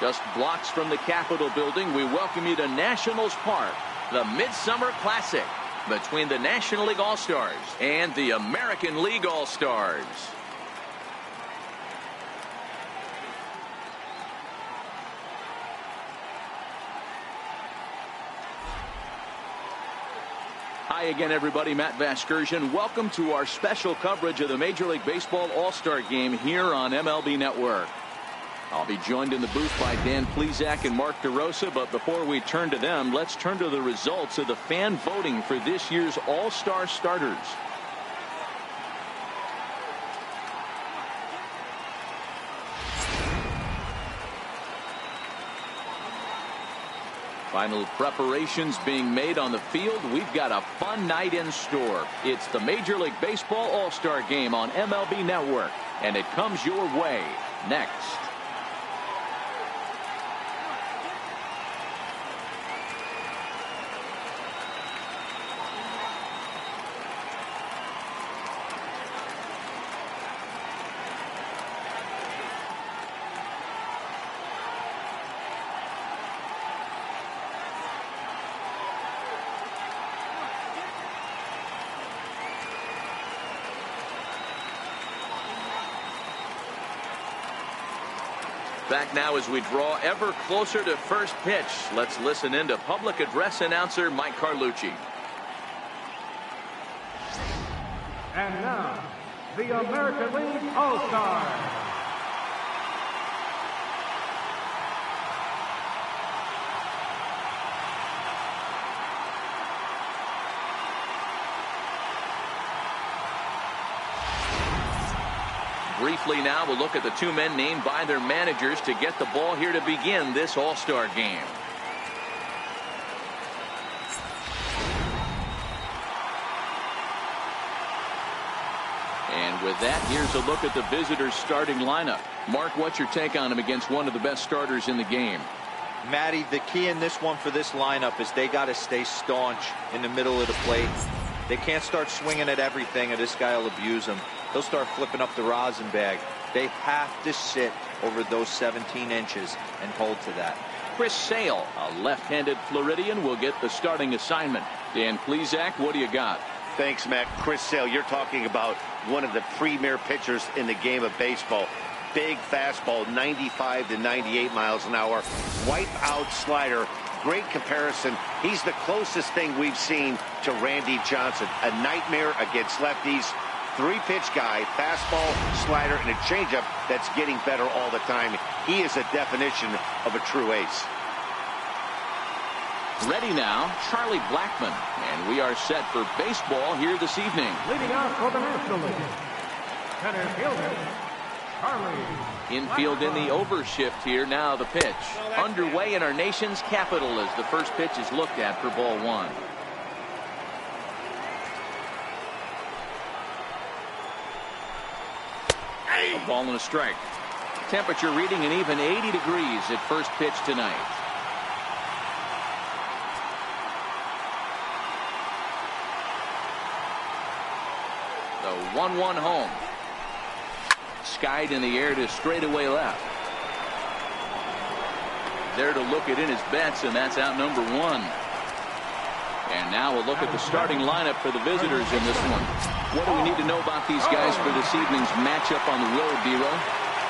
Just blocks from the Capitol building, we welcome you to Nationals Park, the MidSummer Classic between the National League All Stars and the American League All Stars. Hi again, everybody. Matt Vasgersian. Welcome to our special coverage of the Major League Baseball All-Star Game here on MLB Network. I'll be joined in the booth by Dan Plesac and Mark DeRosa, but before we turn to them, let's turn to the results of the fan voting for this year's All-Star starters. Final preparations being made on the field. We've got a fun night in store. It's the Major League Baseball All-Star Game on MLB Network, and it comes your way next. Back now as we draw ever closer to first pitch. Let's listen in to public address announcer Mike Carlucci. And now, the American League All Star. Briefly now, we'll look at the two men named by their managers to get the ball here to begin this All-Star game. And with that, here's a look at the visitors' starting lineup. Mark, what's your take on them against one of the best starters in the game? Matty, the key in this one for this lineup is they got to stay staunch in the middle of the plate. They can't start swinging at everything, or this guy will abuse them. They'll start flipping up the rosin bag. They have to sit over those 17 inches and hold to that. Chris Sale, a left-handed Floridian, will get the starting assignment. Dan Plesac, what do you got? Thanks, Matt. Chris Sale, you're talking about one of the premier pitchers in the game of baseball. Big fastball, 95 to 98 miles an hour. Wipe out slider. Great comparison. He's the closest thing we've seen to Randy Johnson. A nightmare against lefties. Three-pitch guy, fastball, slider, and a changeup that's getting better all the time. He is a definition of a true ace. Ready now, Charlie Blackmon. And we are set for baseball here this evening. Leading off for the National League, center fielder, Charlie. Infield in the overshift here. Now the pitch. Underway in our nation's capital as the first pitch is looked at for ball one. A ball and a strike. Temperature reading an even 80 degrees at first pitch tonight. The 1-1 home. Skied in the air to straightaway left. There to look it in his bets, and that's out number one. And now we'll look at the starting lineup for the visitors in this one. What do we need to know about these guys for this evening's matchup on the road, D-Row?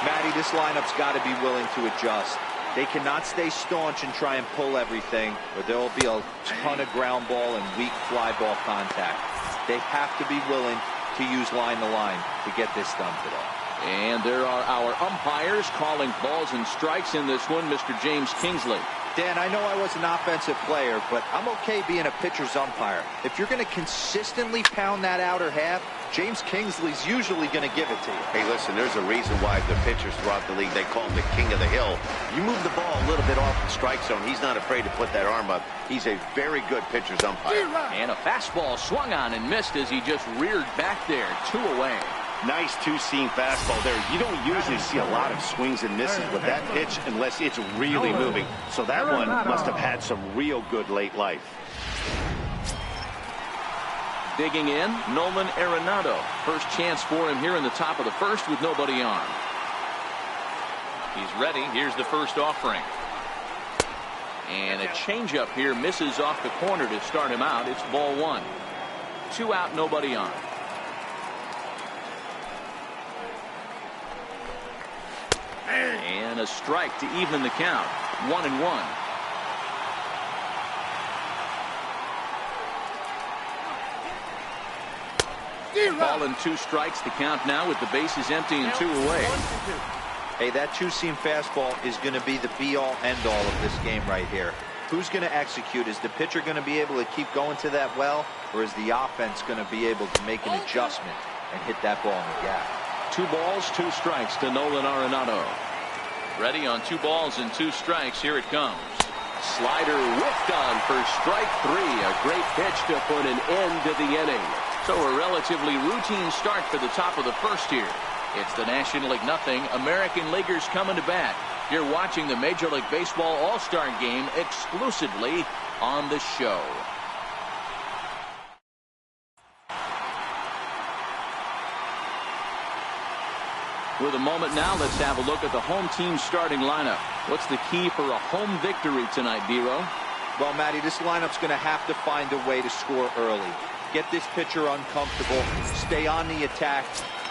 Matty, this lineup's got to be willing to adjust. They cannot stay staunch and try and pull everything, or there will be a ton of ground ball and weak fly ball contact. They have to be willing to use line to line to get this done today. And there are our umpires calling balls and strikes in this one, Mr. James Kingsley. Dan, I know I was an offensive player, but I'm okay being a pitcher's umpire. If you're going to consistently pound that outer half, James Kingsley's usually going to give it to you. Hey, listen, there's a reason why the pitchers throughout the league, they call him the king of the hill. You move the ball a little bit off the strike zone, he's not afraid to put that arm up. He's a very good pitcher's umpire. And a fastball swung on and missed as he just reared back there. 2 away. Nice two-seam fastball there. You don't usually see a lot of swings and misses with that pitch unless it's really moving. So that one must have had some real good late life. Digging in, Nolan Arenado. First chance for him here in the top of the first with nobody on. He's ready. Here's the first offering. And a changeup here misses off the corner to start him out. It's ball one. 2 out, nobody on. And a strike to even the count. 1-1. Ball and 2 strikes. The count now with the bases empty and 2 away. Hey, that two-seam fastball is going to be the be-all, end-all of this game right here. Who's going to execute? Is the pitcher going to be able to keep going to that well, or is the offense going to be able to make an adjustment and hit that ball in the gap? 2 balls, 2 strikes to Nolan Arenado. Ready on 2 balls and 2 strikes. Here it comes. Slider whiffed on for strike 3. A great pitch to put an end to the inning. So a relatively routine start for the top of the first here. It's the National League nothing. American Leaguers coming to bat. You're watching the Major League Baseball All Star Game exclusively on the show. With a moment now, let's have a look at the home team starting lineup. What's the key for a home victory tonight, D-Row? Well, Matty, this lineup's going to have to find a way to score early. Get this pitcher uncomfortable, stay on the attack,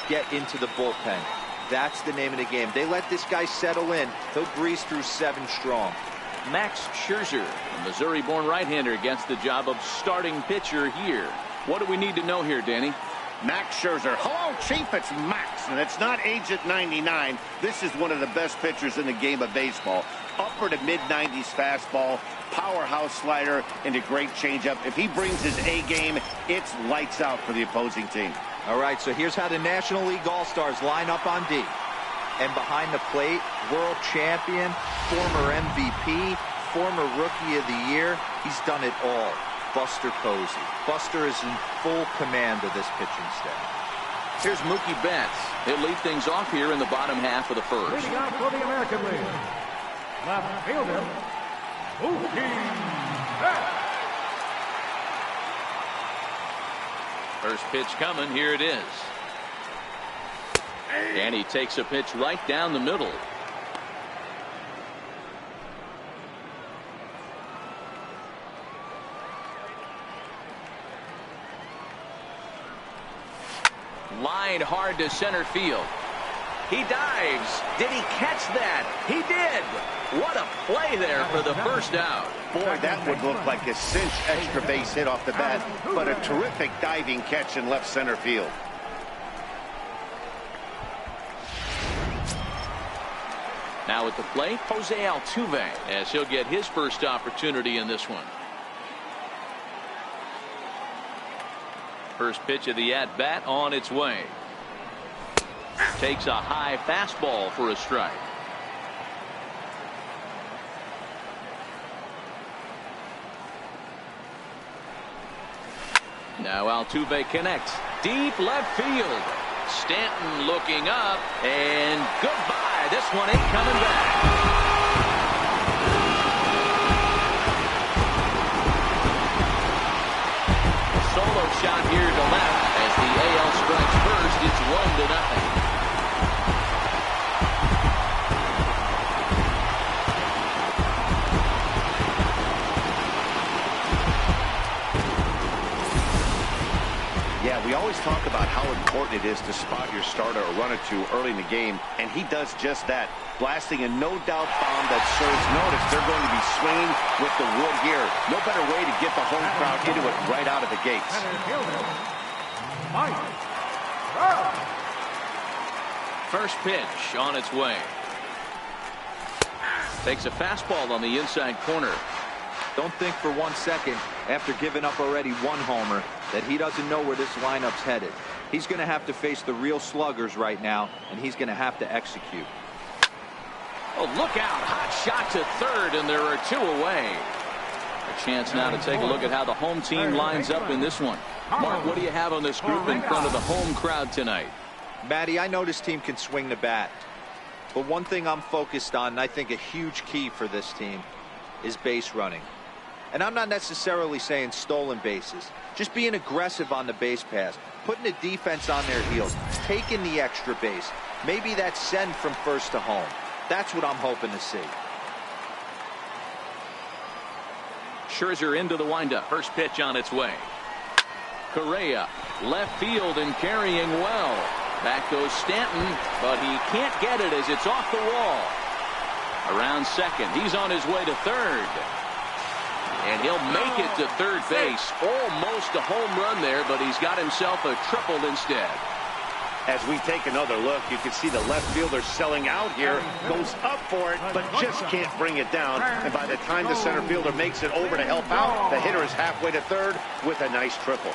get into the bullpen. That's the name of the game. They let this guy settle in. He'll breeze through 7 strong. Max Scherzer, a Missouri-born right-hander, gets the job of starting pitcher here. What do we need to know here, Danny? Max Scherzer. Hello, Chief. It's Max, and it's not age at 99. This is one of the best pitchers in the game of baseball. Upper to mid-90s fastball, powerhouse slider, and a great changeup. If he brings his A game, it's lights out for the opposing team. All right, so here's how the National League All-Stars line up on D. And behind the plate, world champion, former MVP, former Rookie of the Year. He's done it all. Buster Posey. Buster is in full command of this pitching staff. Here's Mookie Betts. He'll lead things off here in the bottom half of the first. Leading out for the American League, left fielder, Mookie Betts. First pitch coming. Here it is. And he takes a pitch right down the middle. Line hard to center field. He dives. Did he catch that? He did. What a play there for the first out. Boy, that would look like a cinch extra base hit off the bat, but a terrific diving catch in left center field. Now at the plate, Jose Altuve, as he'll get his first opportunity in this one. First pitch of the at-bat on its way. Takes a high fastball for a strike. Now Altuve connects. Deep left field. Stanton looking up, and goodbye. This one ain't coming back. Solo shot here to left as the AL strikes first. It's 1-0. Yeah, we always talk about how important it is to spot your starter or run it to early in the game, and he does just that, blasting a no-doubt bomb that serves notice. They're going to be swinging with the wood here. No better way to get the home crowd into it right out of the gates. First pitch on its way. Takes a fastball on the inside corner. Don't think for 1 second, after giving up already 1 homer, that he doesn't know where this lineup's headed. He's going to have to face the real sluggers right now, and he's going to have to execute. Oh, look out. Hot shot to third, and there are 2 away. A chance now to take a look at how the home team lines up in this one. Mark, what do you have on this group in front of the home crowd tonight? Matty, I know this team can swing the bat. But one thing I'm focused on, and I think a huge key for this team, is base running. And I'm not necessarily saying stolen bases. Just being aggressive on the base pass. Putting the defense on their heels. Taking the extra base. Maybe that's send from first to home. That's what I'm hoping to see. Scherzer into the windup. First pitch on its way. Correa, left field and carrying well. Back goes Stanton, but he can't get it as it's off the wall. Around second, he's on his way to third. And he'll make it to third base. Almost a home run there, but he's got himself a triple instead. As we take another look, you can see the left fielder selling out here, goes up for it, but just can't bring it down. And by the time the center fielder makes it over to help out, the hitter is halfway to third with a nice triple.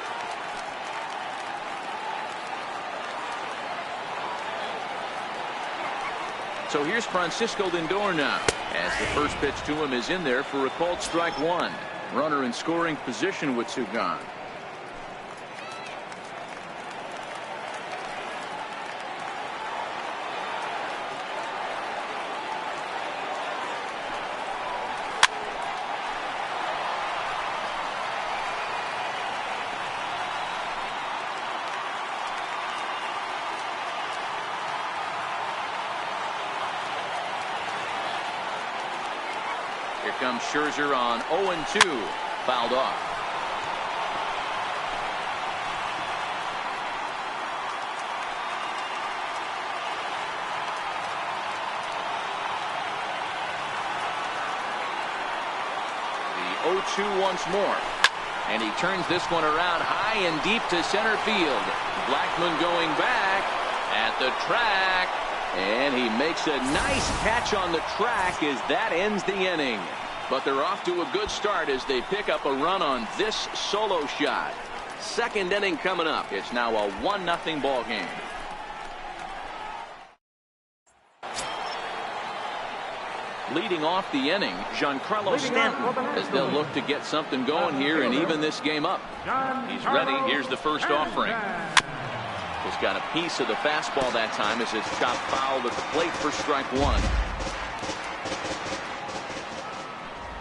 So here's Francisco Lindor now, as the first pitch to him is in there for a called strike one. Runner in scoring position with two gone. Here comes Scherzer on 0-2. Fouled off. The 0-2 once more. And he turns this one around high and deep to center field. Blackmon going back at the track. And he makes a nice catch on the track as that ends the inning. But they're off to a good start as they pick up a run on this solo shot. Second inning coming up. It's now a 1-0 ball game. Leading off the inning, Giancarlo Stanton, as they'll look to get something going here and even this game up. He's ready. Here's the first offering. Just got a piece of the fastball that time as it's chopped foul at the plate for strike one.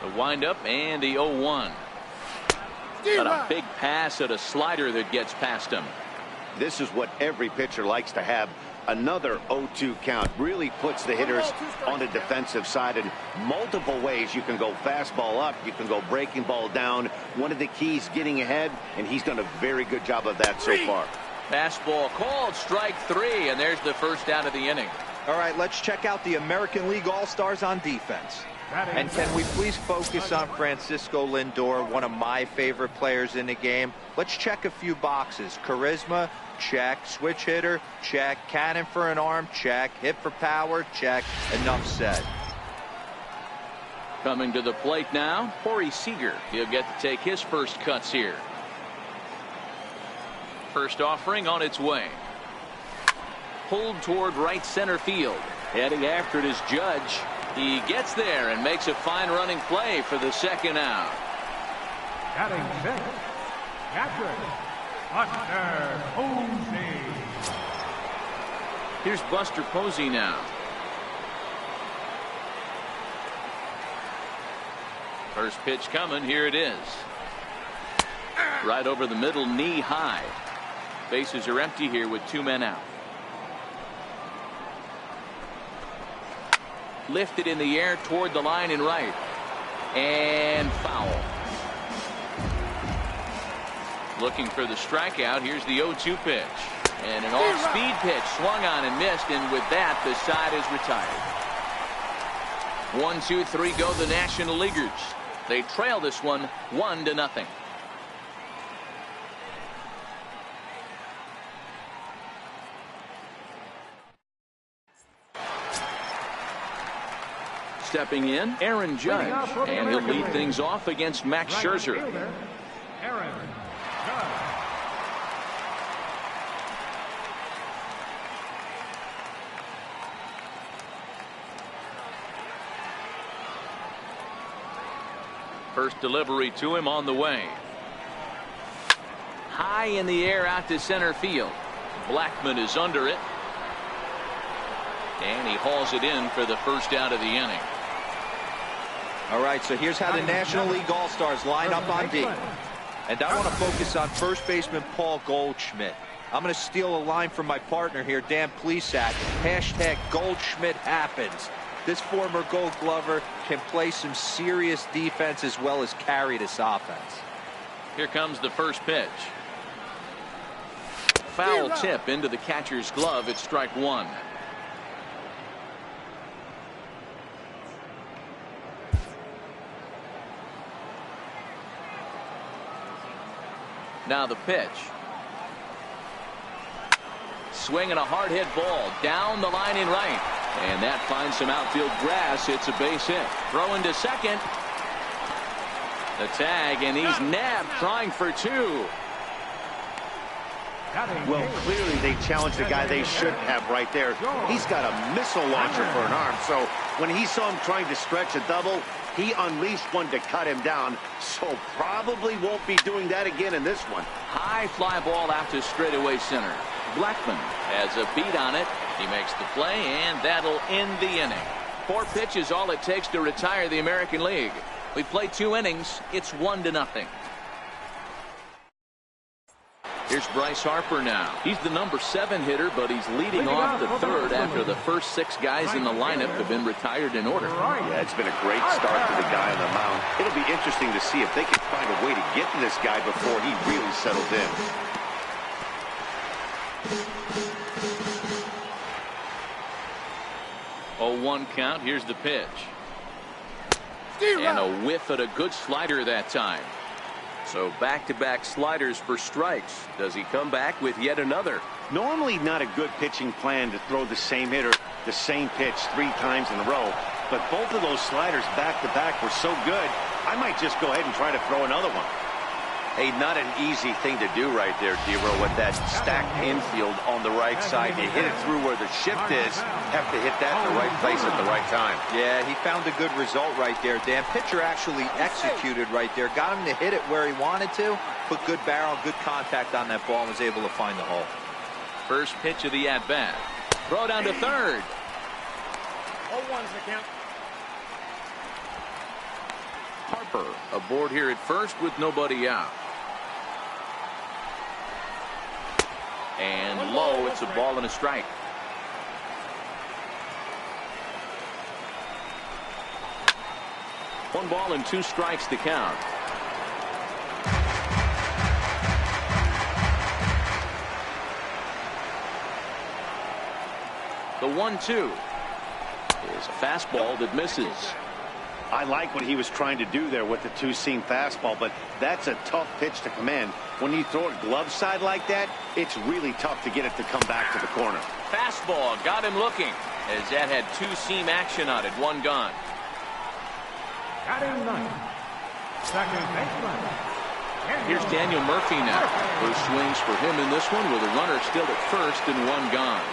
The windup and the 0-1. Got a big pass at a slider that gets past him. This is what every pitcher likes to have. Another 0-2 count really puts the hitters on the defensive side in multiple ways. You can go fastball up, you can go breaking ball down. One of the keys, getting ahead, and he's done a very good job of that so far. Fastball called, strike three, and there's the first out of the inning. All right, let's check out the American League All Stars on defense. And can we please focus on Francisco Lindor, one of my favorite players in the game? Let's check a few boxes. Charisma, check. Switch hitter, check. Cannon for an arm, check. Hit for power, check. Enough said. Coming to the plate now, Corey Seager. He'll get to take his first cuts here. First offering on its way. Pulled toward right center field. Heading after it is Judge. He gets there and makes a fine running play for the second out. Batting sixth, catcher, Buster Posey. Here's Buster Posey now. First pitch coming. Here it is. Right over the middle, knee high. Bases are empty here with two men out. Lifted in the air toward the line and right. And foul. Looking for the strikeout. Here's the 0-2 pitch. And an off-speed pitch swung on and missed. And with that, the side is retired. 1, 2, 3 go the National Leaguers. They trail this one 1-0. Stepping in, Aaron Judge, and he'll lead things off against Max Scherzer. Aaron Judge. First delivery to him on the way. High in the air out to center field. Blackmon is under it. And he hauls it in for the first out of the inning. All right, so here's how the National League All-Stars line up on D. And I want to focus on first baseman Paul Goldschmidt. I'm going to steal a line from my partner here, Dan Plesac. Hashtag Goldschmidt happens. This former Gold Glover can play some serious defense as well as carry this offense. Here comes the first pitch. Foul tip into the catcher's glove. It's strike one. Now the pitch. Swinging a hard hit ball down the line in right. And that finds some outfield grass. It's a base hit. Throwing to second. The tag, and he's nabbed, trying for two. Well, clearly they challenged the guy they shouldn't have right there. He's got a missile launcher for an arm, so when he saw him trying to stretch a double, he unleashed one to cut him down, so probably won't be doing that again in this one. High fly ball out to straightaway center. Blackman has a beat on it. He makes the play, and that'll end the inning. 4 pitches, all it takes to retire the American League. We played 2 innings. It's 1-0. Here's Bryce Harper now. He's the number 7 hitter, but he's leading off the 3rd after the first 6 guys in the lineup have been retired in order. Yeah, it's been a great start to the guy on the mound. It'll be interesting to see if they can find a way to get to this guy before he really settles in. Oh, 1 count. Here's the pitch. And a whiff at a good slider that time. So back-to-back sliders for strikes. Does he come back with yet another? Normally not a good pitching plan to throw the same hitter the same pitch 3 times in a row, but both of those sliders back-to-back were so good, I might just go ahead and try to throw another one. Hey, not an easy thing to do right there, Dero, with that stacked infield on the right side. You hit it through where the shift is, have to hit that in the right place at the right time. Yeah, he found a good result right there, Dan. Pitcher actually executed right there. Got him to hit it where he wanted to. Put good barrel, good contact on that ball, and was able to find the hole. First pitch of the at-bat. Throw down to third. 0-1's the count. Harper aboard here at first with nobody out. And low, it's a ball and a strike. One ball and 2 strikes to count. The 1-2 is a fastball that misses. I like what he was trying to do there with the 2-seam fastball, but that's a tough pitch to command. When you throw it glove side like that, it's really tough to get it to come back to the corner. Fastball got him looking, as that had 2-seam action on it. 1 gone. Batting 9th, second baseman. Here's Daniel Murphy now. Those swings for him in this one with a runner still at first and 1 gone.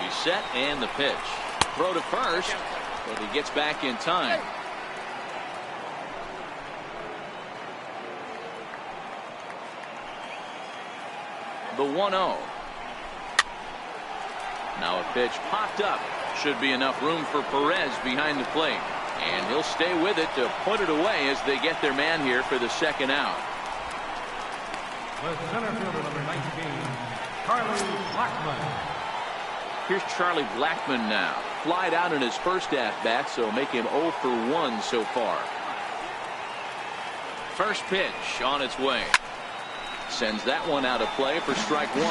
He's set and the pitch. Throw to first. But he gets back in time. The 1-0. Now a pitch popped up. Should be enough room for Perez behind the plate. And he'll stay with it to put it away as they get their man here for the second out. The center fielder, number 19, Charlie Blackman. Here's Charlie Blackman now. Flied out in his first at-bat, so make him 0 for 1 so far. First pitch on its way. Sends that one out of play for strike 1.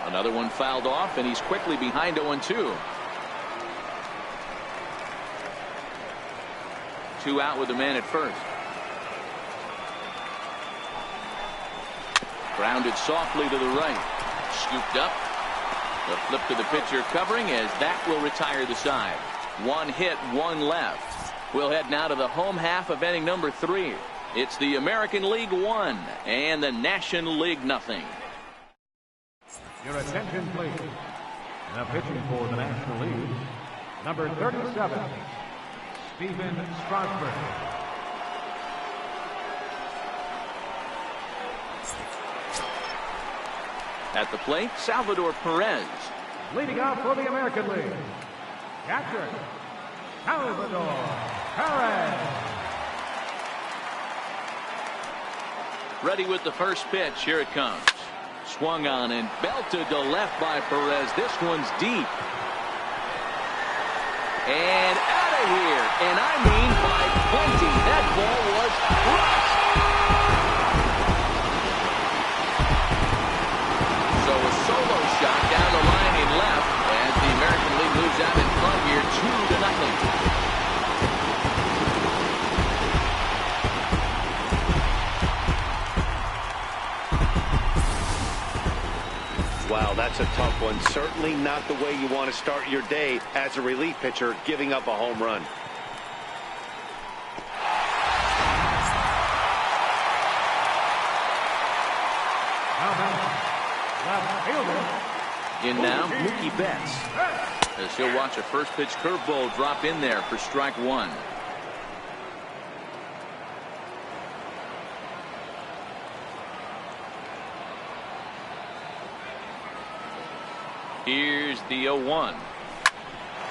Another one fouled off, and he's quickly behind 0-2. 2 out with a man at first. Grounded softly to the right. Scooped up. The flip to the pitcher covering as that will retire the side. 1 hit, 1 left. We'll head now to the home half of inning number 3. It's the American League 1 and the National League 0. Your attention, please. Now pitching for the National League, number 37, Stephen Strasburg. At the plate, Salvador Perez. Leading off for the American League, catcher, Salvador Perez. Ready with the first pitch. Here it comes. Swung on and belted to left by Perez. This one's deep. And out of here. And I mean by plenty. That ball was crushed. So a solo shot down the line in left as the American League moves out in front here 2-0. Wow, that's a tough one. Certainly not the way you want to start your day as a relief pitcher, giving up a home run. In now, Mookie Betts, as he'll watch a first pitch curveball drop in there for strike one. Here's the 0-1.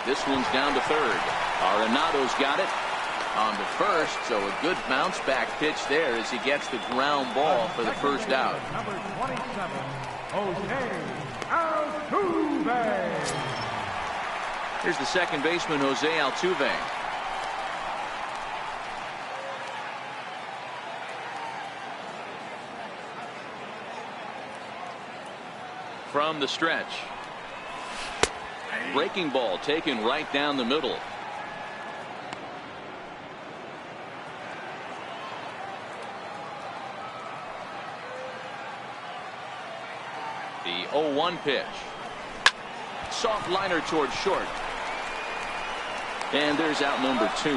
This one's down to third. Arenado's got it on to first, so a good bounce back pitch there as he gets the ground ball for the first out. Number 27, Jose Altuve. Here's the second baseman, Jose Altuve. From the stretch. Breaking ball taken right down the middle. The 0-1 pitch. Soft liner towards short. And there's out number 2.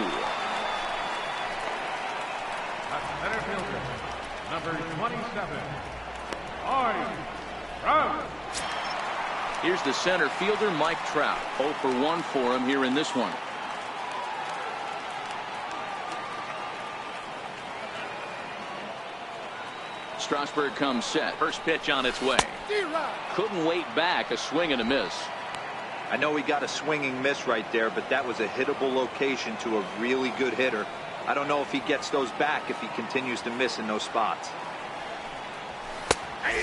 Center fielder, number 27, Mike Trout. Here's the center fielder, Mike Trout. 0 for 1 for him here in this one. Strasburg comes set. First pitch on its way. Couldn't wait back. A swing and a miss. I know he got a swinging miss right there, but that was a hittable location to a really good hitter. I don't know if he gets those back if he continues to miss in those spots.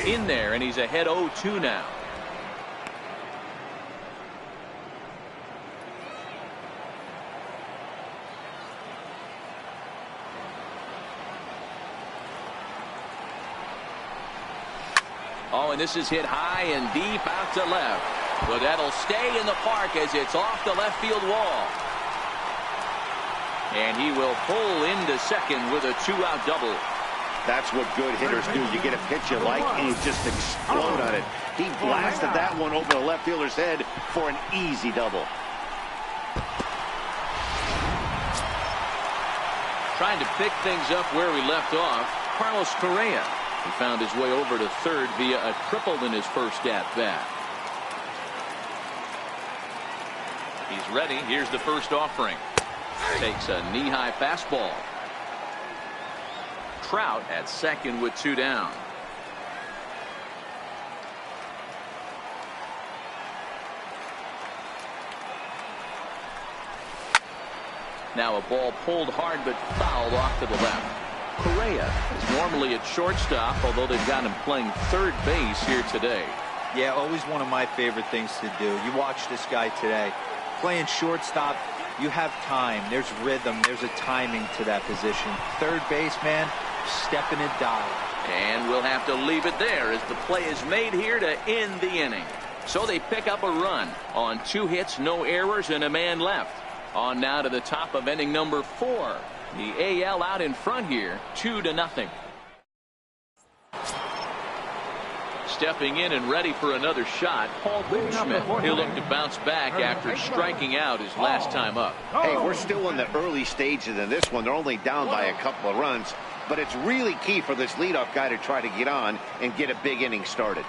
In there, and he's ahead 0-2 now. Oh, and this is hit high and deep out to left. But that'll stay in the park as it's off the left field wall. And he will pull into second with a 2-out double. That's what good hitters do. You get a pitch you like and you just explode on it. He blasted that one over the left fielder's head for an easy double. Trying to pick things up where we left off, Carlos Correa. He found his way over to third via a triple in his first at-bat. He's ready. Here's the first offering. Takes a knee-high fastball. Trout at second with 2 down. Now a ball pulled hard but fouled off to the left. Correa is normally at shortstop, although they've got him playing third base here today. Yeah, always one of my favorite things to do. You watch this guy today. Playing shortstop, you have time. There's rhythm. There's a timing to that position. Third base, man, stepping and dive. And we'll have to leave it there as the play is made here to end the inning. So they pick up a run on 2 hits, no errors, and a man left. On now to the top of inning number 4. The AL out in front here, 2-0. Stepping in and ready for another shot, Paul Goldschmidt. He'll look to bounce back after striking out his last time up. Hey, we're still in the early stages in this one. They're only down by a couple of runs, but it's really key for this leadoff guy to try to get on and get a big inning started.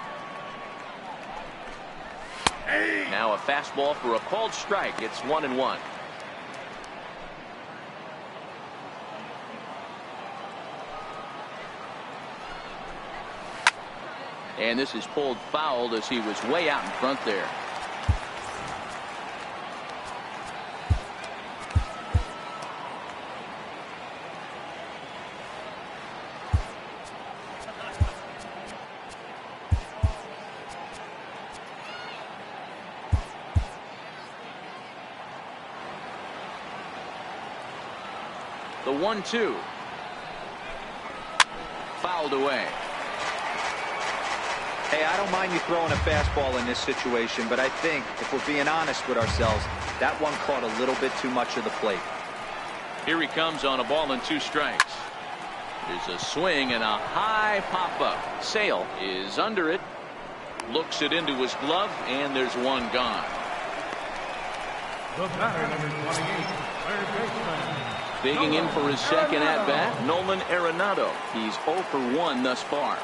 Now a fastball for a called strike. It's 1-1. And this is pulled fouled as he was way out in front there. 1-2. Fouled away. Hey, I don't mind you throwing a fastball in this situation, but I think if we're being honest with ourselves, that one caught a little bit too much of the plate. Here he comes on a ball and 2 strikes. There's a swing and a high pop-up. Sale is under it. Looks it into his glove, and there's one gone. The batter, number 28, third baseman. Digging in for his second at-bat, Nolan Arenado. He's 0 for 1 thus far.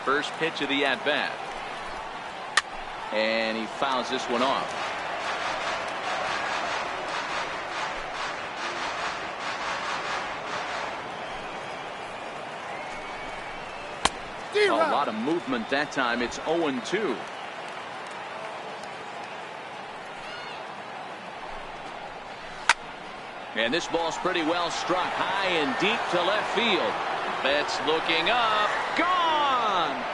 First pitch of the at-bat. And he fouls this one off. A lot of movement that time. It's 0-2. And this ball's pretty well struck high and deep to left field. Betts looking up. Gone!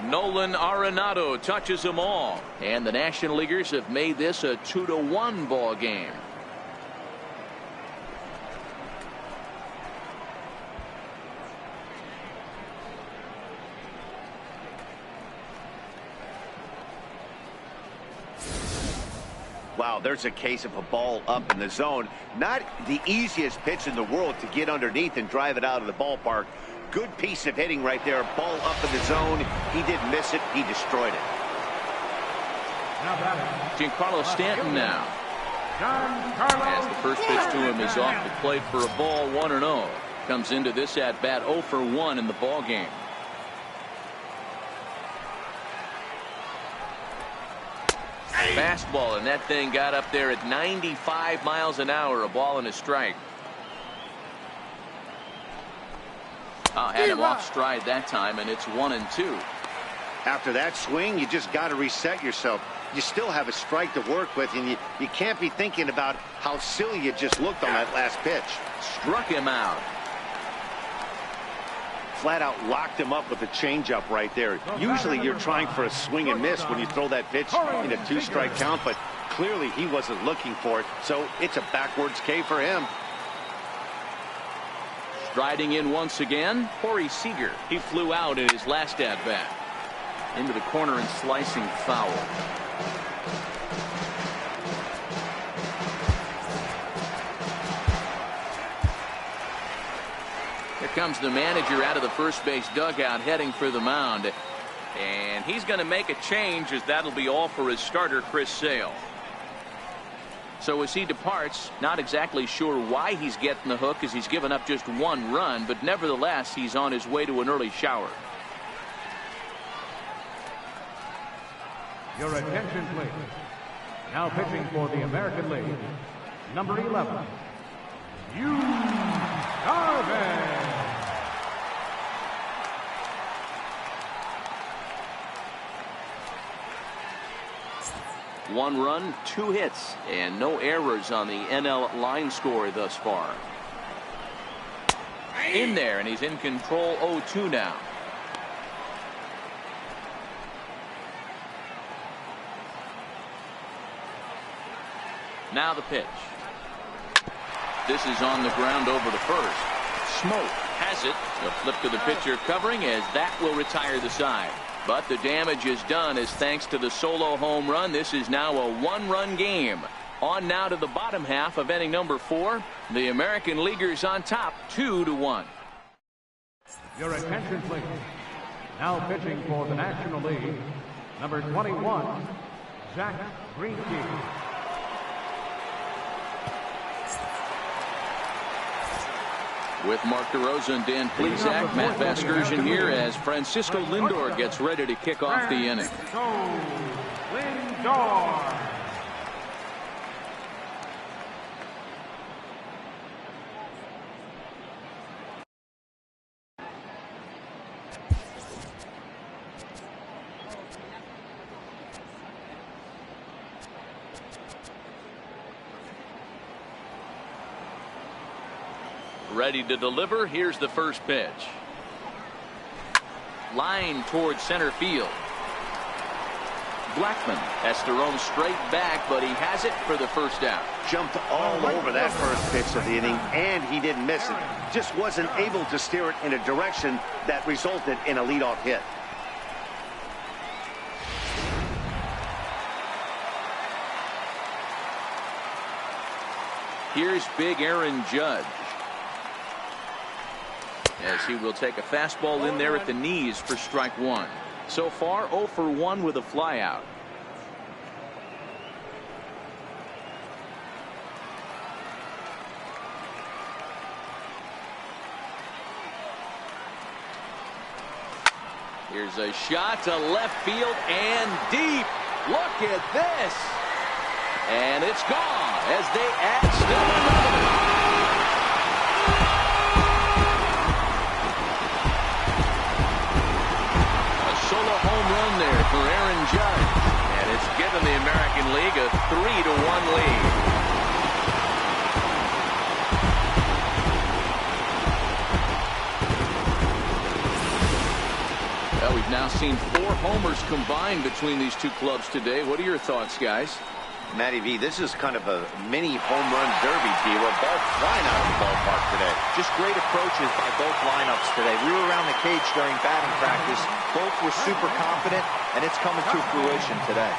Nolan Arenado touches them all. And the National Leaguers have made this a 2-1 ball game. Wow, there's a case of a ball up in the zone. Not the easiest pitch in the world to get underneath and drive it out of the ballpark. Good piece of hitting right there. Ball up in the zone. He didn't miss it. He destroyed it. Giancarlo Stanton now. As the first pitch to him is off the plate for a ball, 1-0. Comes into this at bat 0 for 1 in the ball game. Fastball, and that thing got up there at 95 miles an hour. A ball and a strike. Had him off stride that time, and it's 1-2. After that swing, you just got to reset yourself. You still have a strike to work with, and you can't be thinking about how silly you just looked on that last pitch. Struck him out. Flat out locked him up with a changeup right there. Usually you're trying for a swing and miss when you throw that pitch in a 2-strike count, but clearly he wasn't looking for it, so it's a backwards K for him. Striding in once again, Corey Seager. He flew out in his last at-bat. Into the corner and slicing foul. Here comes the manager out of the first base dugout heading for the mound. And he's going to make a change, as that'll be all for his starter, Chris Sale. So as he departs, not exactly sure why he's getting the hook, as he's given up just 1 run, but nevertheless he's on his way to an early shower. Your attention, please. Now pitching for the American League, number 11, Garvin. 1 run, 2 hits, and no errors on the NL line score thus far. In there, and he's in control. 0-2 now. Now the pitch. This is on the ground over to first. Smoke has it. The flip to the pitcher covering, as that will retire the side. But the damage is done, as thanks to the solo home run, this is now a 1-run game. On now to the bottom half of inning number 4. The American Leaguers on top, 2-1. Your attention, please. Now pitching for the National League, number 21, Zach Greinke. With Mark DeRosa and Dan Plesac, Matt Vasgersian here as Francisco Lindor gets ready to kick off the inning. Lindor. Ready to deliver. Here's the first pitch. Line towards center field. Blackman has to roam straight back, but he has it for the first out. Jumped all over that first pitch of the inning, and he didn't miss it. Just wasn't able to steer it in a direction that resulted in a leadoff hit. Here's big Aaron Judge, as he will take a fastball in there at the knees for strike one. So far 0 for 1 with a flyout. Here's a shot to left field and deep. Look at this. And it's gone as they add still another. Solo home run there for Aaron Judge, and it's given the American League a 3-1 lead. Well, we've now seen 4 homers combined between these two clubs today. What are your thoughts, guys? Matty V, this is kind of a mini home run derby, T. We're both flying out of the ballpark today. Just great approaches by both lineups today. We were around the cage during batting practice. Both were super confident, and it's coming to fruition today.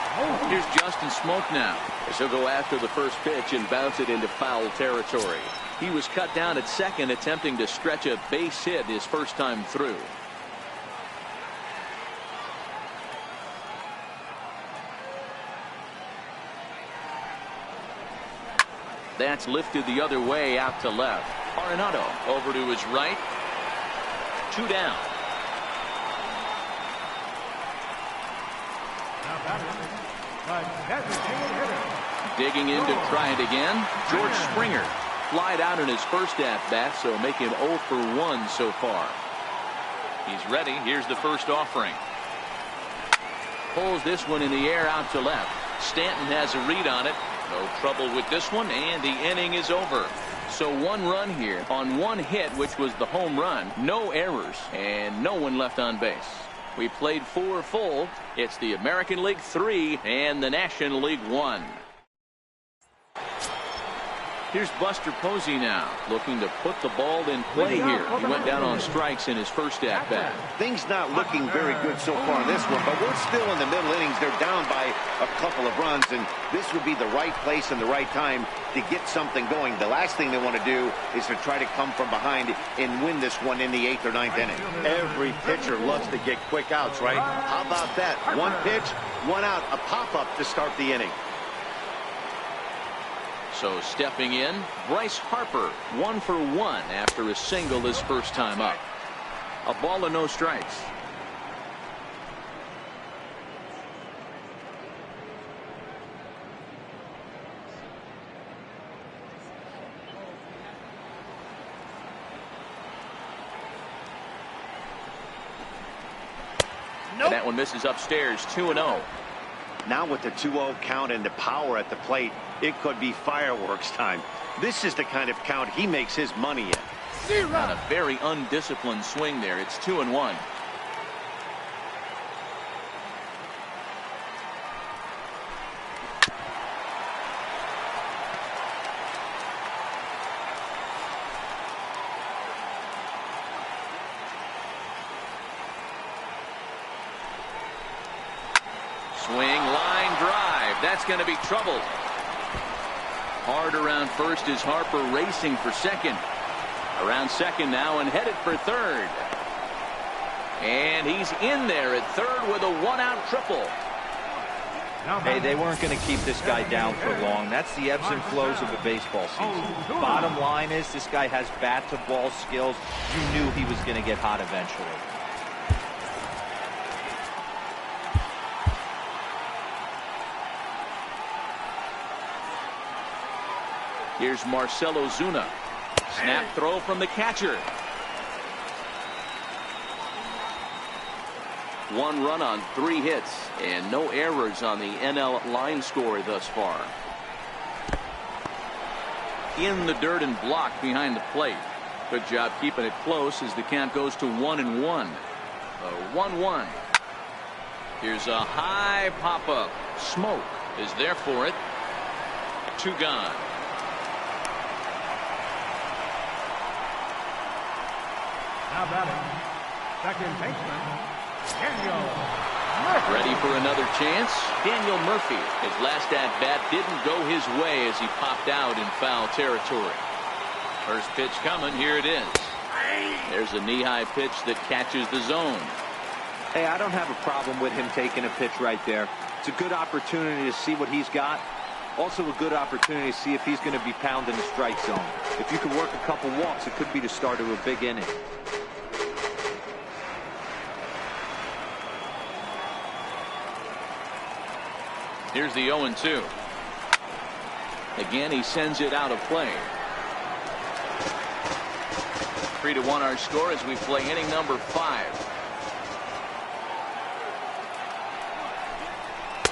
Here's Justin Smoke now, as he'll go after the first pitch and bounce it into foul territory. He was cut down at second, attempting to stretch a base hit his first time through. That's lifted the other way out to left. Arenado over to his right. 2 down. Digging in to try it again. George Springer flied out in his first at-bat, so make him 0 for 1 so far. He's ready. Here's the first offering. Pulls this one in the air out to left. Stanton has a read on it. No trouble with this one, and the inning is over. So 1 run here on 1 hit, which was the home run. No errors, and no one left on base. We played 4 full. It's the American League 3 and the National League 1. Here's Buster Posey now, looking to put the ball in play here. He went down on strikes in his first at-bat. Things not looking very good so far in this one, but we're still in the middle innings. They're down by a couple of runs, and this would be the right place and the right time to get something going. The last thing they want to do is to try to come from behind and win this one in the 8th or 9th inning. Every pitcher loves to get quick outs, right? How about that? 1 pitch, 1 out, a pop-up to start the inning. So stepping in, Bryce Harper, 1 for 1 after a single his first time up. A ball and no strikes. Nope. That one misses upstairs, 2-0. Now with the 2-0 count and the power at the plate, it could be fireworks time. This is the kind of count he makes his money in. On a very undisciplined swing there. It's 2-1. Swing, line drive. That's going to be trouble. Hard around first is Harper racing for second. Around second now and headed for third. And he's in there at third with a 1-out triple. Hey, they weren't going to keep this guy down for long. That's the ebbs and flows of a baseball season. Bottom line is this guy has bat-to-ball skills. You knew he was going to get hot eventually. Here's Marcell Ozuna. Snap throw from the catcher. 1 run on 3 hits and no errors on the NL line score thus far. In the dirt and blocked behind the plate. Good job keeping it close as the count goes to 1-1. 1-1. Here's a high pop-up. Smoke is there for it. 2 gone. Now batting, second baseman, Daniel Murphy. Ready for another chance. Daniel Murphy. His last at-bat didn't go his way as he popped out in foul territory. First pitch coming. Here it is. There's a knee-high pitch that catches the zone. Hey, I don't have a problem with him taking a pitch right there. It's a good opportunity to see what he's got. Also a good opportunity to see if he's going to be pounding the strike zone. If you can work a couple walks, it could be the start of a big inning. Here's the 0-2. Again, he sends it out of play. 3-1 our score as we play inning number 5.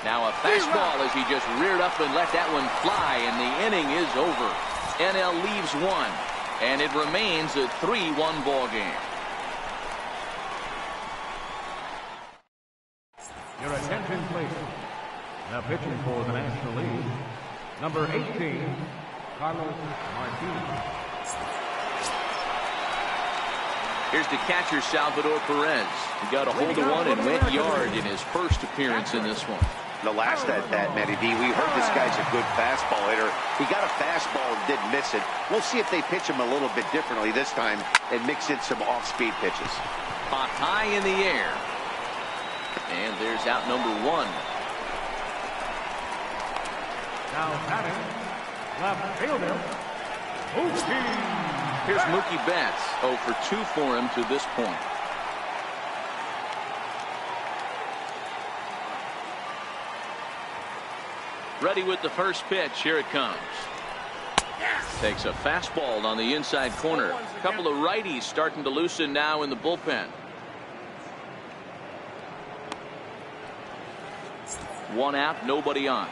Now a fastball as he just reared up and let that one fly, and the inning is over. NL leaves 1, and it remains a 3-1 ball game. Your attention, please. Now pitching for the National League, number 18, Carlos Martinez. Here's the catcher, Salvador Perez. He got a hold of one and went yard in his first appearance in this one. The last at-bat, Matty D, we heard this guy's a good fastball hitter. He got a fastball and didn't miss it. We'll see if they pitch him a little bit differently this time and mix in some off-speed pitches. Caught high in the air. And there's out number 1. Now batting, left fielder, Mookie. Here's Mookie Betts. 0 for 2 for him to this point. Ready with the first pitch. Here it comes. Takes a fastball on the inside corner. A couple of righties starting to loosen now in the bullpen. 1 out, nobody on.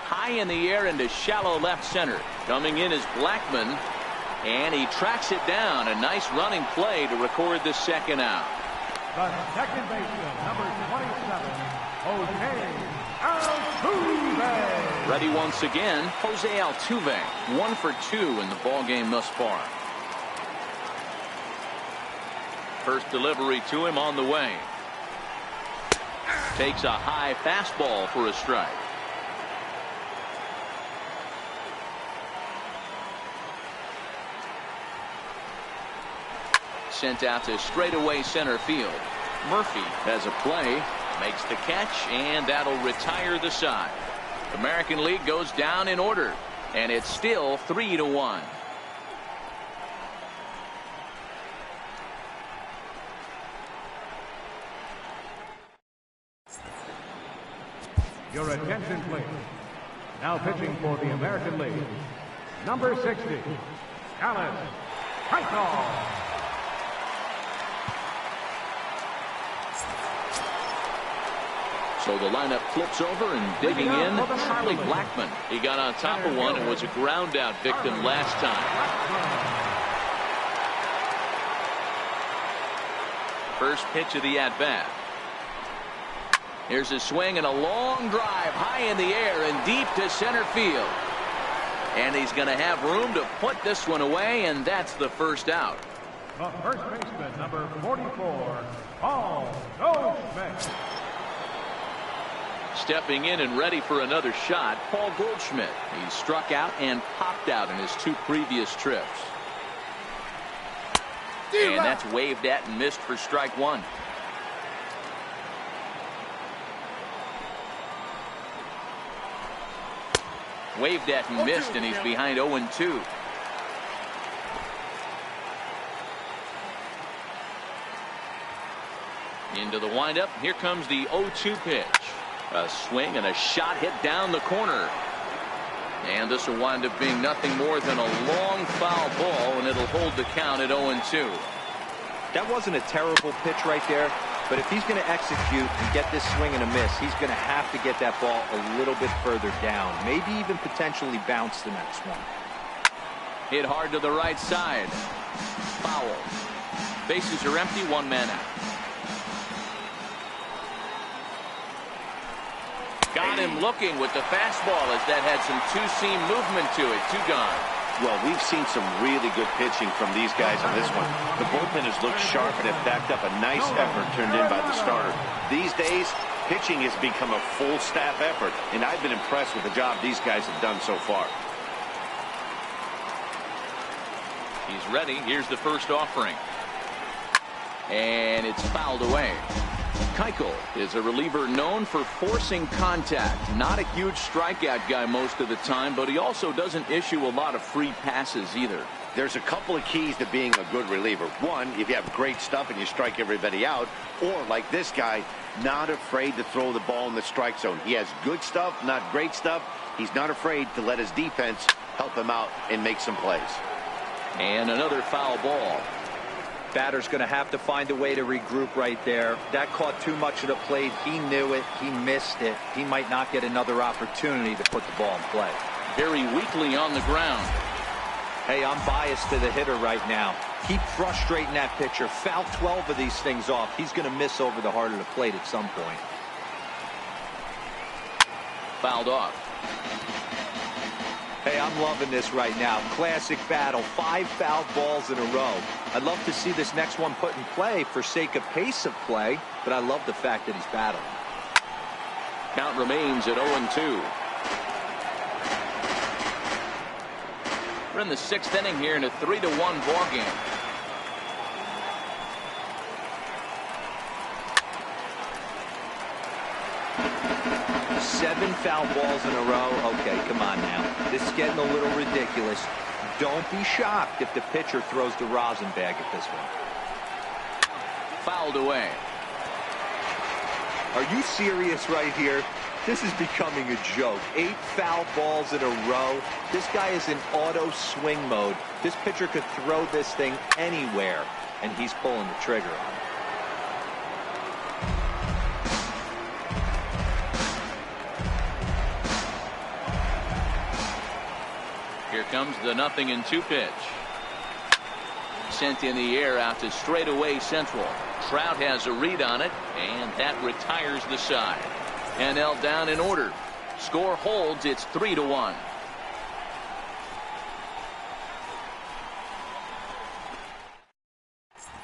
High in the air into shallow left center. Coming in is Blackman, and he tracks it down. A nice running play to record the second out. The second baseman, number 27, Jose Altuve. Ready once again, Jose Altuve. 1 for 2 in the ball game thus far. First delivery to him on the way. Takes a high fastball for a strike. Sent out to straightaway center field. Murphy has a play, makes the catch, and that'll retire the side. American League goes down in order, and it's still 3-1. Your attention, please. Now pitching for the American League, number 60, Alex Keuchel. So the lineup flips over and digging in, Charlie Blackman. He got on top of one and was a ground out victim last time. First pitch of the at-bat. Here's a swing and a long drive high in the air and deep to center field. And he's going to have room to put this one away, and that's the first out. The first baseman, number 44, Paul Goldschmidt. Stepping in and ready for another shot, Paul Goldschmidt. He struck out and popped out in his 2 previous trips. And that's waved at and missed for strike 1. Waved at and missed, and he's behind 0-2. Into the windup. Here comes the 0-2 pitch. A swing and a shot hit down the corner. And this will wind up being nothing more than a long foul ball, and it'll hold the count at 0-2. That wasn't a terrible pitch right there, But if he's going to execute and get this swing and a miss, he's going to have to get that ball a little bit further down. Maybe even potentially bounce the next one. Hit hard to the right side. Foul. Bases are empty, one man out. Got him looking with the fastball as that had some two-seam movement to it. Two gone. Well, we've seen some really good pitching from these guys on this one. The bullpen has looked sharp and have backed up a nice effort turned in by the starter. These days, pitching has become a full staff effort, and I've been impressed with the job these guys have done so far. He's ready. Here's the first offering. And it's fouled away. Keuchel is a reliever known for forcing contact. Not a huge strikeout guy most of the time, but he also doesn't issue a lot of free passes either. There's a couple of keys to being a good reliever. One, if you have great stuff and you strike everybody out, or like this guy, not afraid to throw the ball in the strike zone. He has good stuff, not great stuff. He's not afraid to let his defense help him out and make some plays. And another foul ball. Batter's going to have to find a way to regroup right there. That caught too much of the plate. He knew it. He missed it. He might not get another opportunity to put the ball in play. Very weakly on the ground. Hey, I'm biased to the hitter right now. Keep frustrating that pitcher. Foul 12 of these things off. He's going to miss over the heart of the plate at some point. Fouled off. Hey, I'm loving this right now. Classic battle. 5 foul balls in a row. I'd love to see this next one put in play for sake of pace of play, but I love the fact that he's battling. Count remains at 0-2. We're in the 6th inning here in a 3-1 ball game. Seven foul balls in a row. Okay, come on now. This is getting a little ridiculous. Don't be shocked if the pitcher throws the rosin bag at this one. Fouled away. Are you serious right here? This is becoming a joke. 8 foul balls in a row. This guy is in auto swing mode. This pitcher could throw this thing anywhere, and he's pulling the trigger on it. Here comes the 0-2 pitch. Sent in the air out to straightaway central. Trout has a read on it, and that retires the side. NL down in order. Score holds. It's 3-1.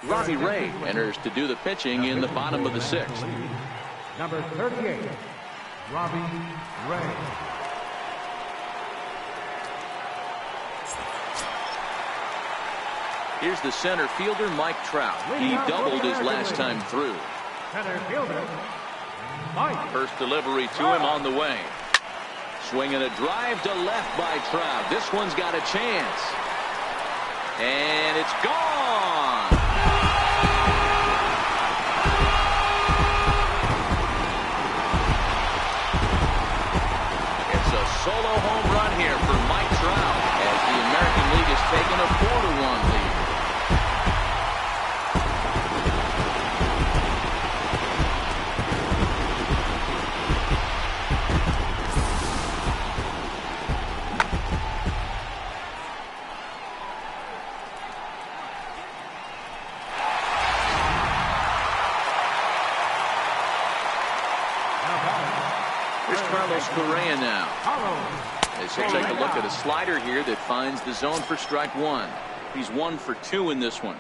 Robbie Ray enters to do the pitching in the bottom of the 6th. Number 38, Robbie Ray. Here's the center fielder, Mike Trout. He doubled his last time through. Center fielder, Mike. First delivery to him on the way. Swinging a drive to left by Trout. This one's got a chance. And it's gone. It's a solo home run here for Mike Trout as the American League has taken a 4-1 lead. Correa now. As he'll take a look at a slider here that finds the zone for strike 1. He's 1 for 2 in this one.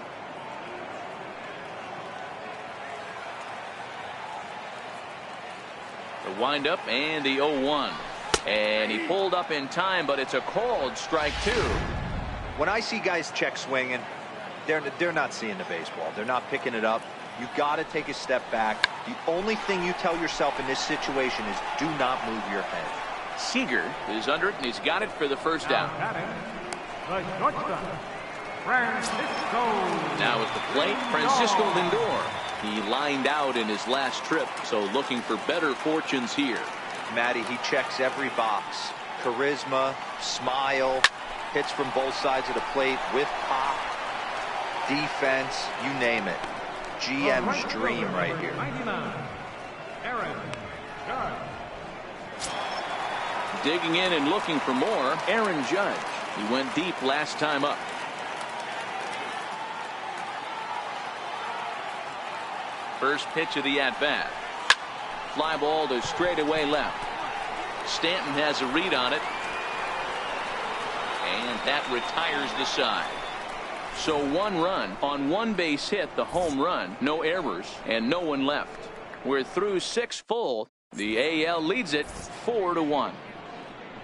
The windup and the 0-1. And he pulled up in time, but it's a called strike 2. When I see guys check swinging, they're not seeing the baseball. They're not picking it up. You got to take a step back. The only thing you tell yourself in this situation is do not move your head. Seager is under it, and he's got it for the first down. The shortstop, Francisco. Now at the plate, Francisco Lindor. He lined out in his last trip, so looking for better fortunes here. Matty, he checks every box. Charisma, smile, hits from both sides of the plate with pop, defense, you name it. GM's dream right here. 99, Aaron Judge. Digging in and looking for more, Aaron Judge. He went deep last time up. First pitch of the at-bat. Fly ball to straightaway left. Stanton has a read on it. And that retires the side. So 1 run on 1 base hit, the home run, no errors, and no one left. We're through 6 full. The AL leads it 4-1.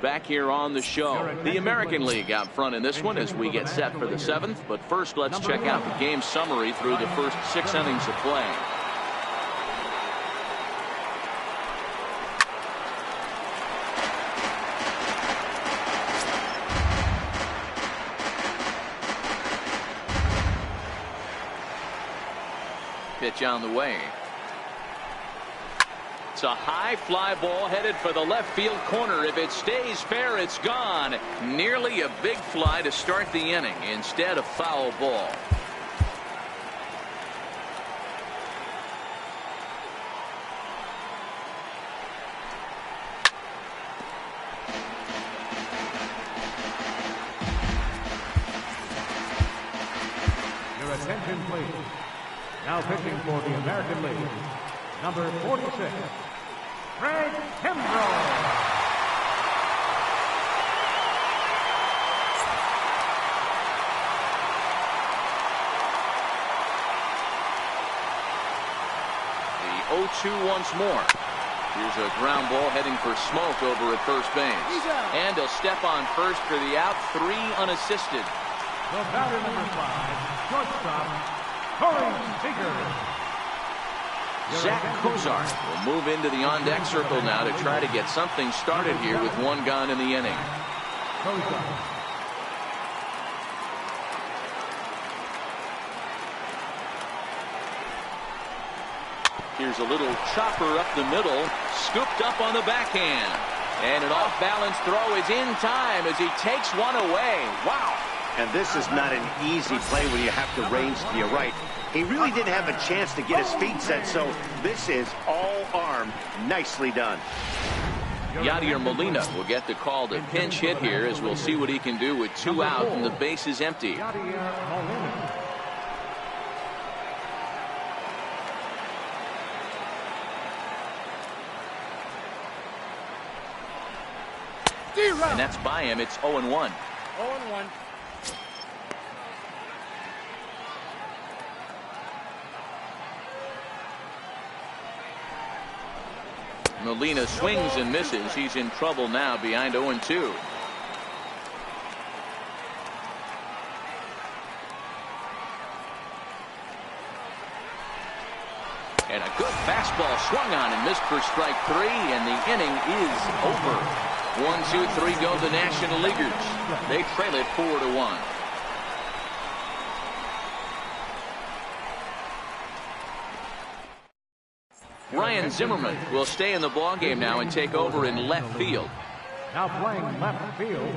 Back here on the show, the American League out front in this one as we get set for the 7th. But first, let's check out the game summary through the first 6 innings of play. Pitch on the way. It's a high fly ball headed for the left field corner. If it stays fair, it's gone. Nearly a big fly to start the inning. Instead, a foul ball. Your attention, please. Now pitching for the American League, number 46, Craig Kimbrell. The 0-2 once more. Here's a ground ball heading for Smoke over at first base. And he'll step on first for the out, 3 unassisted. The batter, number 5, shortstop, Corey Seager. Zach Cozart will move into the on-deck circle now to try to get something started here with 1 gone in the inning. Here's a little chopper up the middle, scooped up on the backhand. And an off-balance throw is in time as he takes one away. Wow. And this is not an easy play when you have to range to your right. He really didn't have a chance to get his feet set, so this is all arm. Nicely done. Yadier Molina will get the call to pinch hit here as we'll see what he can do with 2 out and the base is empty. And that's by him. It's 0-1. 0-1. Molina swings and misses. He's in trouble now behind 0-2. And a good fastball swung on and missed for strike 3, and the inning is over. 1, 2, 3 go the National Leaguers. They trail it 4-1. Ryan Zimmerman will stay in the ballgame now and take over in left field. Now playing left field,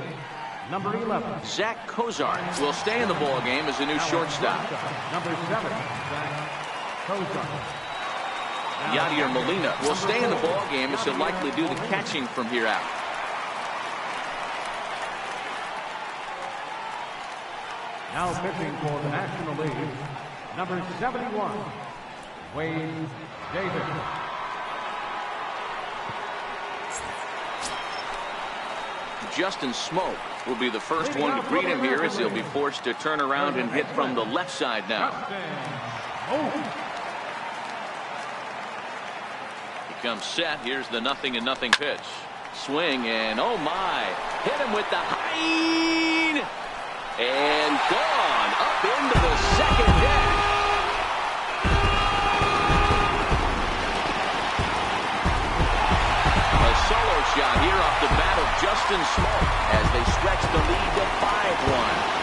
number 11. Zach Cozart will stay in the ballgame as a new shortstop. Number 7, Zach Cozart. Yadier Molina will stay in the ballgame as he'll likely do the catching from here out. Now pitching for the National League, number 71, Wade Davis. Justin Smoke will be the first one to greet him here as he'll be forced to turn around and hit from the left side now. He comes set. Here's the 0-0 pitch. Swing and oh my. Hit him with the high and gone up into the second deck. A solo shot here off the bat of Justin Smoke as they stretch the lead to 5-1.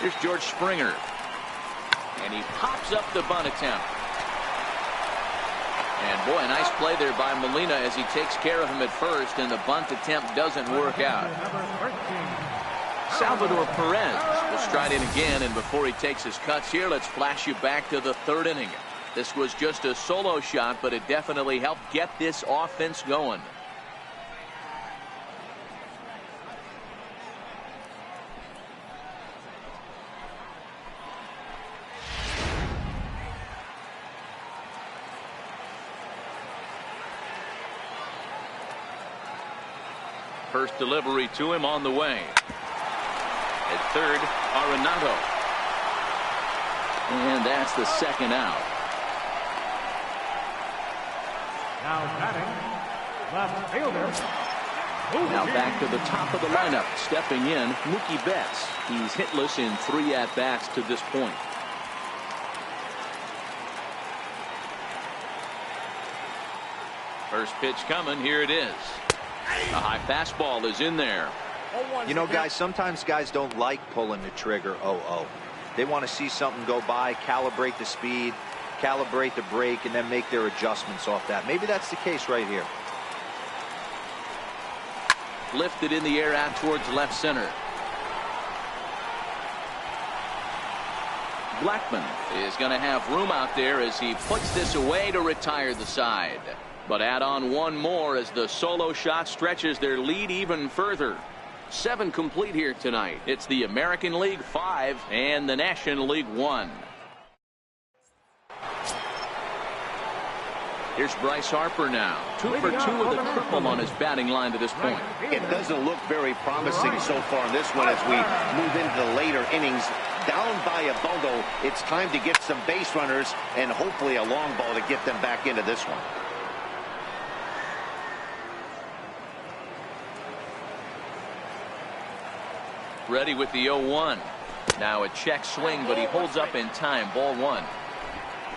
Here's George Springer. And he pops up the bunt attempt. And boy, a nice play there by Molina as he takes care of him at first, and the bunt attempt doesn't work out. Salvador Perez will stride in again, and before he takes his cuts here, let's flash you back to the third inning. This was just a solo shot, but it definitely helped get this offense going. First delivery to him on the way. At third, Arenado. And that's the second out. Now batting, left fielder. Now back to the top of the lineup. Stepping in, Mookie Betts. He's hitless in 3 at-bats to this point. First pitch coming. Here it is. A high fastball is in there. You know, guys, sometimes guys don't like pulling the trigger 0-0. They want to see something go by, calibrate the speed, calibrate the brake, and then make their adjustments off that. Maybe that's the case right here. Lifted in the air out towards left center. Blackman is going to have room out there as he puts this away to retire the side. But add on one more as the solo shot stretches their lead even further. 7 complete here tonight. It's the American League 5 and the National League 1. Here's Bryce Harper now. 2 for 2 with a triple on his batting line to this point. It doesn't look very promising so far in this one as we move into the later innings. Down by a bundle, it's time to get some base runners and hopefully a long ball to get them back into this one. Ready with the 0-1. Now a check swing, but he holds up in time. Ball 1.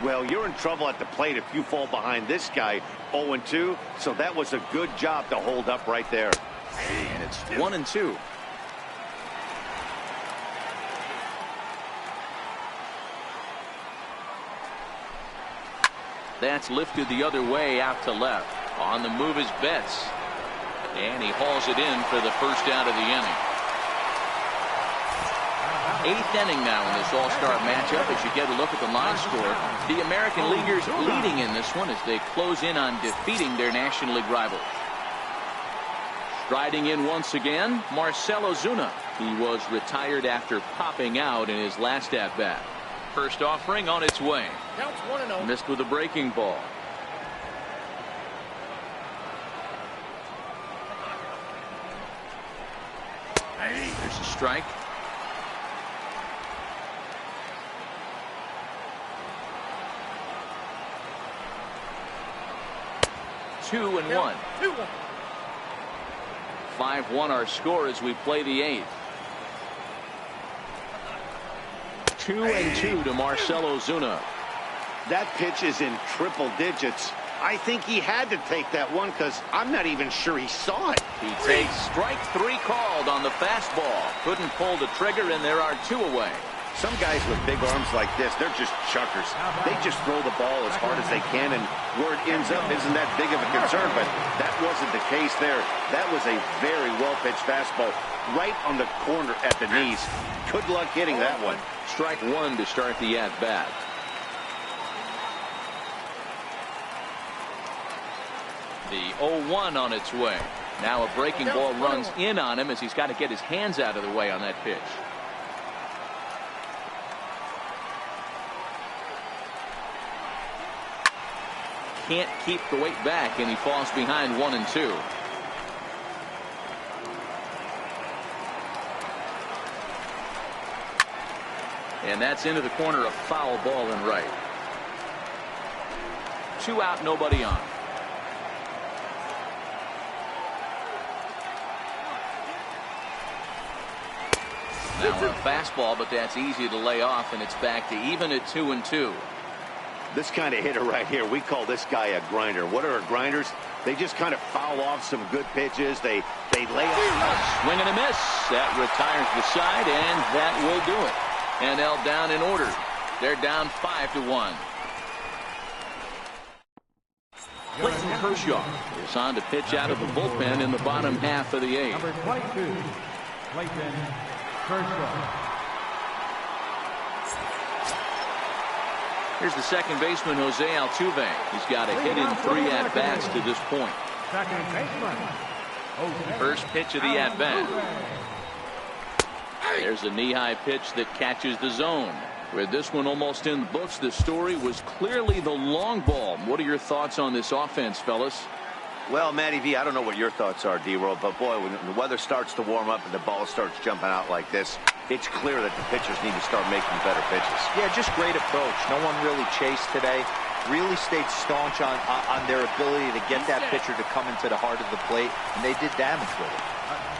Well, you're in trouble at the plate if you fall behind this guy 0-2. So that was a good job to hold up right there. And it's 1-2. That's lifted the other way out to left. On the move is Betts. And he hauls it in for the first out of the inning. 8th inning now in this All-Star matchup as you get a look at the line score. The American Leaguers leading in this one as they close in on defeating their National League rival. Striding in once again, Marcell Ozuna. He was retired after popping out in his last at-bat. First offering on its way. Missed with a breaking ball. There's a strike. Two and 1. 5-1 our score as we play the 8th. 2-2 to Marcell Ozuna. That pitch is in triple digits. I think he had to take that one because I'm not even sure he saw it. He takes strike 3 called on the fastball. Couldn't pull the trigger, and there are 2 away. Some guys with big arms like this, they're just chuckers. They just throw the ball as hard as they can, and where it ends up isn't that big of a concern, but that wasn't the case there. That was a very well-pitched fastball right on the corner at the knees. Good luck hitting that one. Strike 1 to start the at-bat. The 0-1 on its way. Now a breaking ball runs in on him as he's got to get his hands out of the way on that pitch. Can't keep the weight back, and he falls behind 1-2. And that's into the corner, a foul ball and right. 2 out, nobody on. Now a fastball, but that's easy to lay off, and it's back to even at 2-2. This kind of hitter right here, we call this guy a grinder. What are grinders? They just kind of foul off some good pitches. They lay off. Swing and a miss. That retires the side, and that will do it. NL down in order. They're down 5-1. Clayton Kershaw is on to pitch out of the bullpen in the bottom half of the 8th. Number 22, Clayton Kershaw. Here's the second baseman, Jose Altuve. He's got a hit in 3 at-bats to this point. Second baseman, Jose First pitch of the at-bat. There's a knee-high pitch that catches the zone. With this one almost in the books, the story was clearly the long ball. What are your thoughts on this offense, fellas? Well, Matty V, I don't know what your thoughts are, D-Roll, but boy, when the weather starts to warm up and the ball starts jumping out like this, it's clear that the pitchers need to start making better pitches. Yeah, just great approach. No one really chased today. Really stayed staunch on their ability to get that pitcher to come into the heart of the plate, and they did damage with it.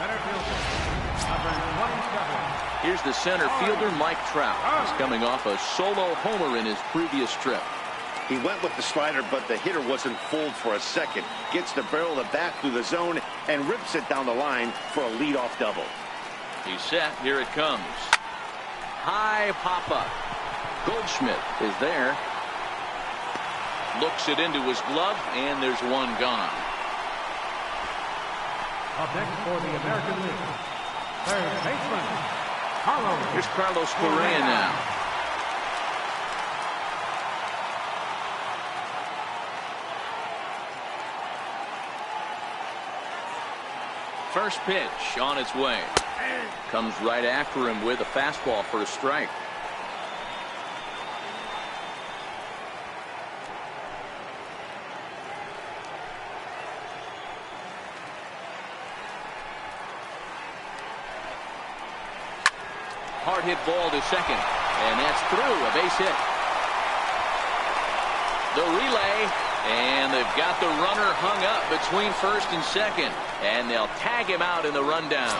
Center fielder, number 27. Here's the center fielder, Mike Trout. He's coming off a solo homer in his previous trip. He went with the slider, but the hitter wasn't fooled for a second. Gets the barrel of the bat through the zone and rips it down the line for a leadoff double. He's set. Here it comes. High pop-up. Goldschmidt is there. Looks it into his glove, and there's one gone. Up next for the American League, third baseman, Carlos. Here's Carlos Correa now. First pitch on its way. Comes right after him with a fastball for a strike. Hard hit ball to second, and that's through. A base hit. The relay, and they've got the runner hung up between first and second, and they'll tag him out in the rundown.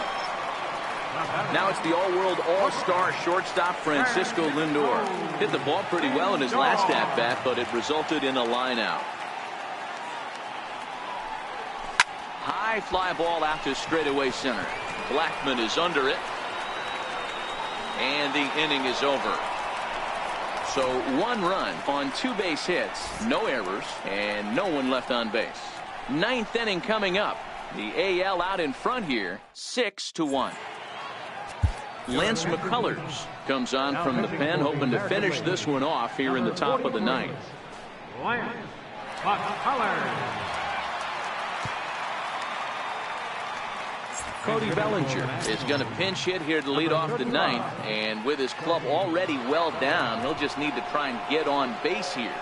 Now it's the all-world all-star shortstop Francisco Lindor. Hit the ball pretty well in his last at-bat, but it resulted in a line-out. High fly ball out to straightaway center. Blackman is under it. And the inning is over. So 1 run on 2 base hits, no errors, and no one left on base. 9th inning coming up. The AL out in front here, 6-1. Lance McCullers comes on from the pen, hoping to finish this one off here in the top of the 9th. Lance McCullers. Cody Bellinger is going to pinch hit here to lead off the 9th, and with his club already well down, he'll just need to try and get on base here.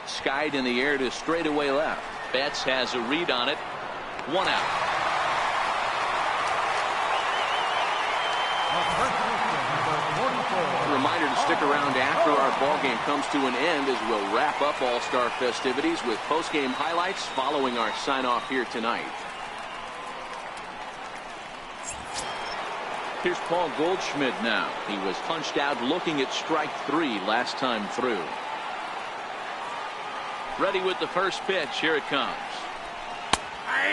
Skied in the air to straightaway left. Betts has a read on it. 1 out. Reminder to stick around after our ball game comes to an end as we'll wrap up All-Star festivities with post-game highlights following our sign-off here tonight. Here's Paul Goldschmidt now. He was punched out looking at strike 3 last time through. Ready with the first pitch. Here it comes.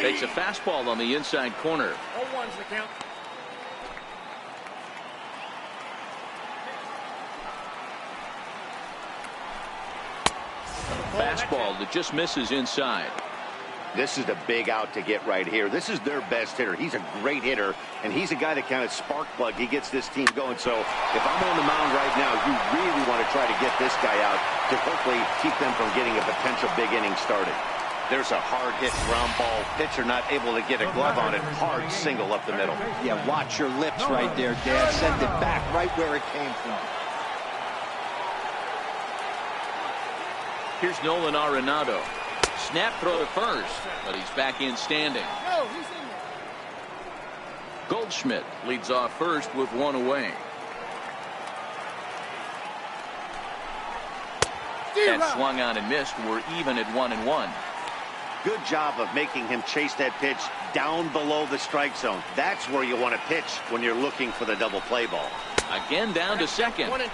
Takes a fastball on the inside corner. 0-1's the count. Fastball that just misses inside. This is the big out to get right here. This is their best hitter. He's a great hitter, and he's a guy that kind of spark plug. He gets this team going. So if I'm on the mound right now, you really want to try to get this guy out to hopefully keep them from getting a potential big inning started. There's a hard hit ground ball. Pitcher not able to get a glove on it. Hard single up the middle. Yeah, watch your lips right there, Dan. Send it back right where it came from. Here's Nolan Arenado. Snap throw to first, but he's back in standing. Goldschmidt leads off first with 1 away. That swung on and missed. We're even at 1-1. Good job of making him chase that pitch down below the strike zone. That's where you want to pitch when you're looking for the double play ball. Again down to second. 1-2.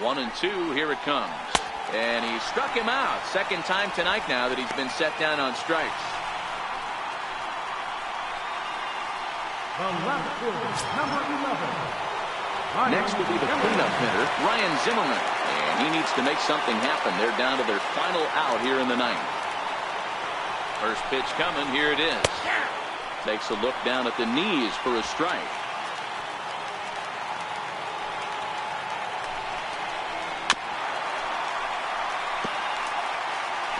1-2. Here it comes. And he struck him out. Second time tonight now that he's been set down on strikes. The left fielder, number 11. Next will be the cleanup hitter, Ryan Zimmerman. And he needs to make something happen. They're down to their final out here in the ninth. First pitch coming. Here it is. Takes a look down at the knees for a strike.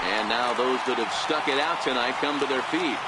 And now those that have stuck it out tonight come to their feet.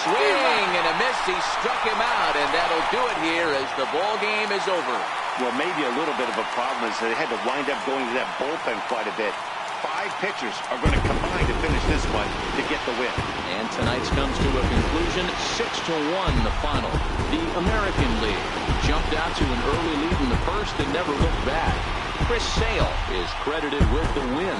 Swing and a miss. He struck him out, and that'll do it here as the ball game is over. Well, maybe a little bit of a problem is they had to wind up going to that bullpen quite a bit. 5 pitchers are going to combine to finish this one to get the win. And tonight's comes to a conclusion. 6-1 the final. The American League jumped out to an early lead in the first and never looked back. Chris Sale is credited with the win.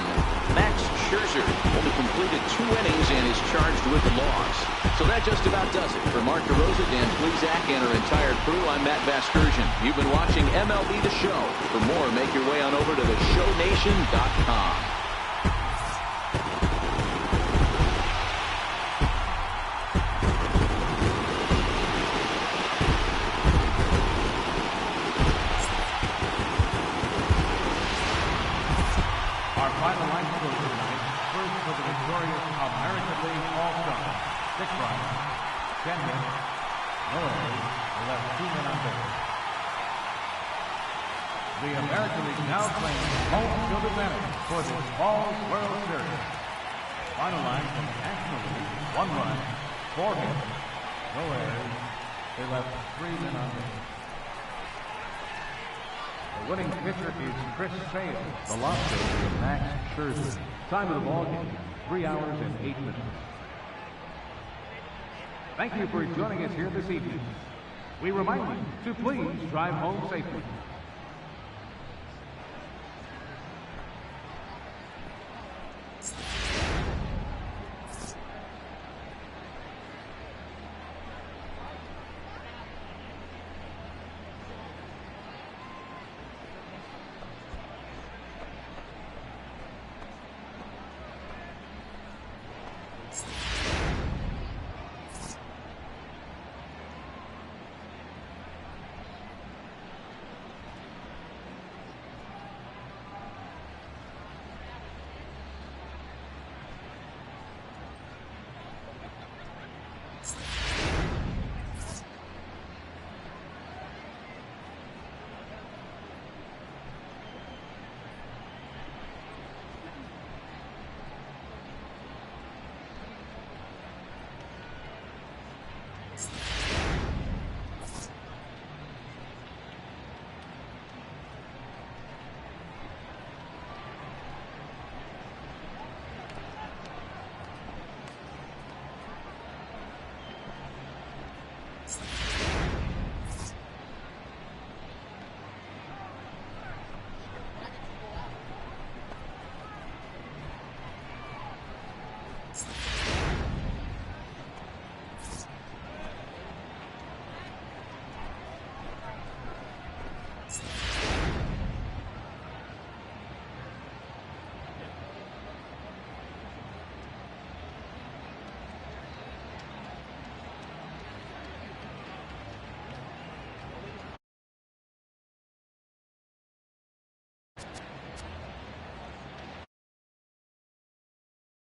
Max Scherzer only completed 2 innings and is charged with the loss. So that just about does it. For Mark DeRosa, Dan Plesac, and our entire crew, I'm Matt Vasgersian. You've been watching MLB The Show. For more, make your way on over to theshownation.com. Final line score tonight. First for the victorious American League All Star, 6 runs, 10 hits, no errors, left 2 men on base. The American League now claims home field advantage for the Fall World Series. Final line from the National League: 1 run, 4 hits, no errors. They left 3 men on base. The winning pitcher is Chris Sale. The loss pitcher is Max Scherzer. Time of the ball game, 3 hours and 8 minutes. Thank you for joining us here this evening. We remind you to please drive home safely.